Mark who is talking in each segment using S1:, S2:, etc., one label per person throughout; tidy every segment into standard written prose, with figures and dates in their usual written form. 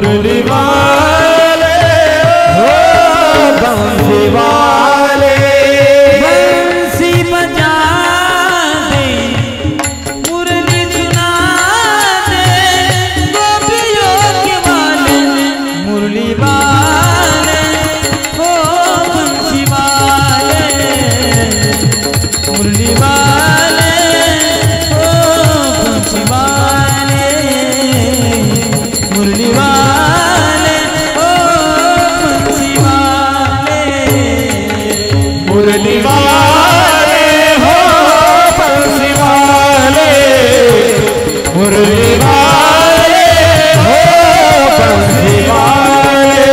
S1: मुरली वाले हो बंसी वाले,
S2: बंसी बजा दे मुरली सुना दे गोपियों के वाले मुरली वाले हो बंसी वाले, मुरली वाले हो बंसी वाले, मुरली वाले हो बंसी वाले,
S1: मुरली वाले हो बंसी वाले, मुरली वाले हो बंसी वाले,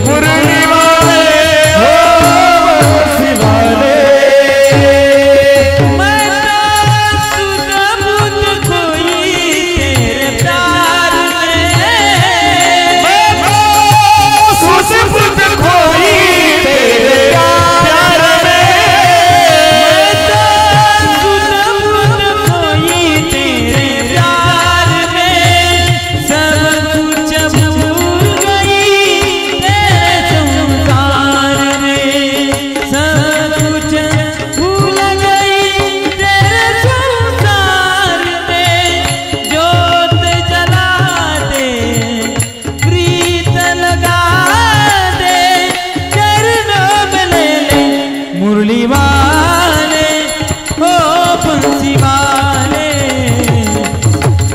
S1: मुरली वाले हो बंसी वाले।
S2: मैं तो सुध बुध खोई तेरे प्यार में,
S1: सुध बुध खोई तेरे प्यार में,
S2: सुध बुध खोई तेरे प्यार में, सब कुछ भूल गई तेरे संसार में, सब कुछ भूल गई तेरे संसार में, जोत जला दे प्रीत लगा दे चरणों में ले ले मुरली वाले हो बंसी वाले,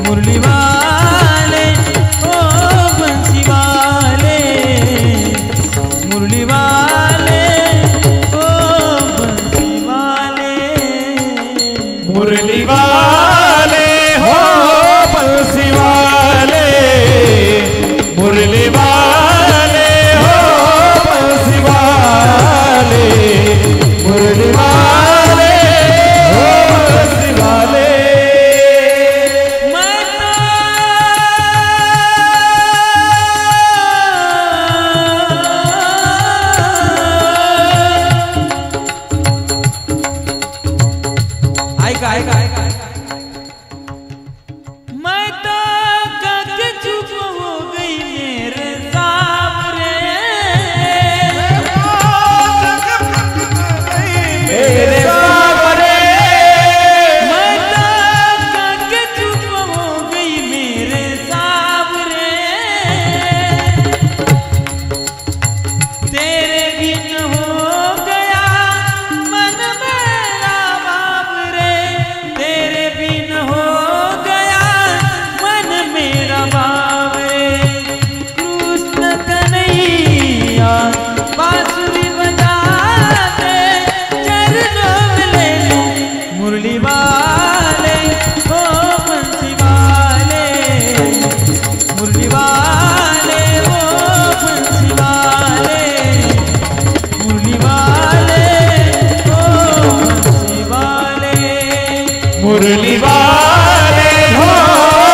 S2: मुरली वाले हो बंसी वाले, मुरली वाले हो बंसी वाले,
S1: मुरली वाले हो बंसी वाले, मुरली वाले हो बंसी वाले, मुरली वाले हो बंसी वाले।
S2: मैं मैं तो गग चुप हो गई मेरे सामने,
S1: मेरे सामने
S2: मैं तो गग चुप हो गई मेरे सामने, तेरे बिन हो गया मन मेरा बाबरे, तेरे बिन हो गया मन मेरा बाबरे, कृष्ण कन्हैया बांसुरी बजाते चरणों में ले ले मुरली वाले हो बंसी वाले, मुरली वाले हो बंसी वाले, मुरली वाले हो बंसी वाले,
S1: मुरली वाले हो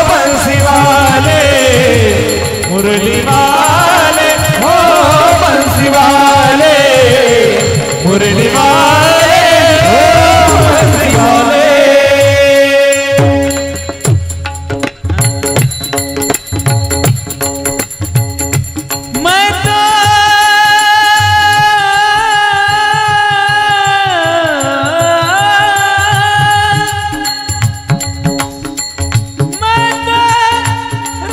S1: बंसी वाले, मुरली वाले हो बंसी वाले, मुरली वाले हो बंसी वाले।
S2: मैं तो मैं तो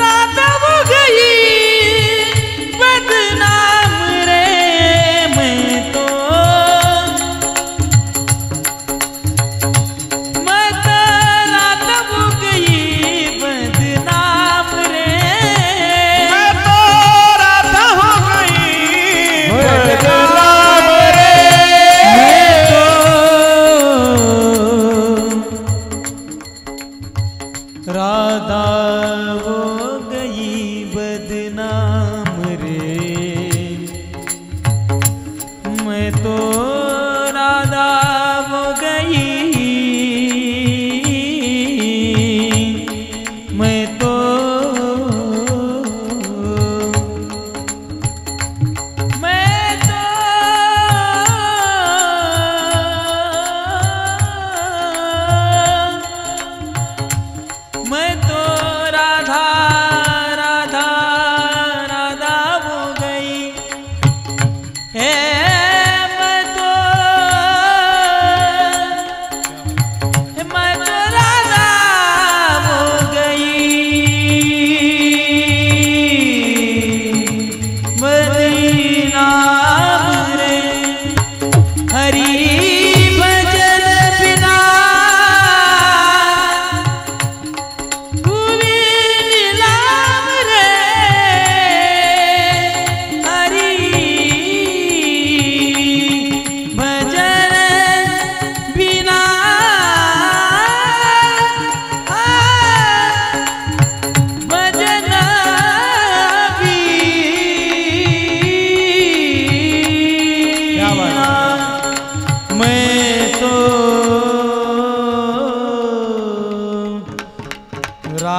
S2: राधा हो गई बदनाम रे, मैं तो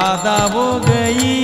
S2: राधा वो गई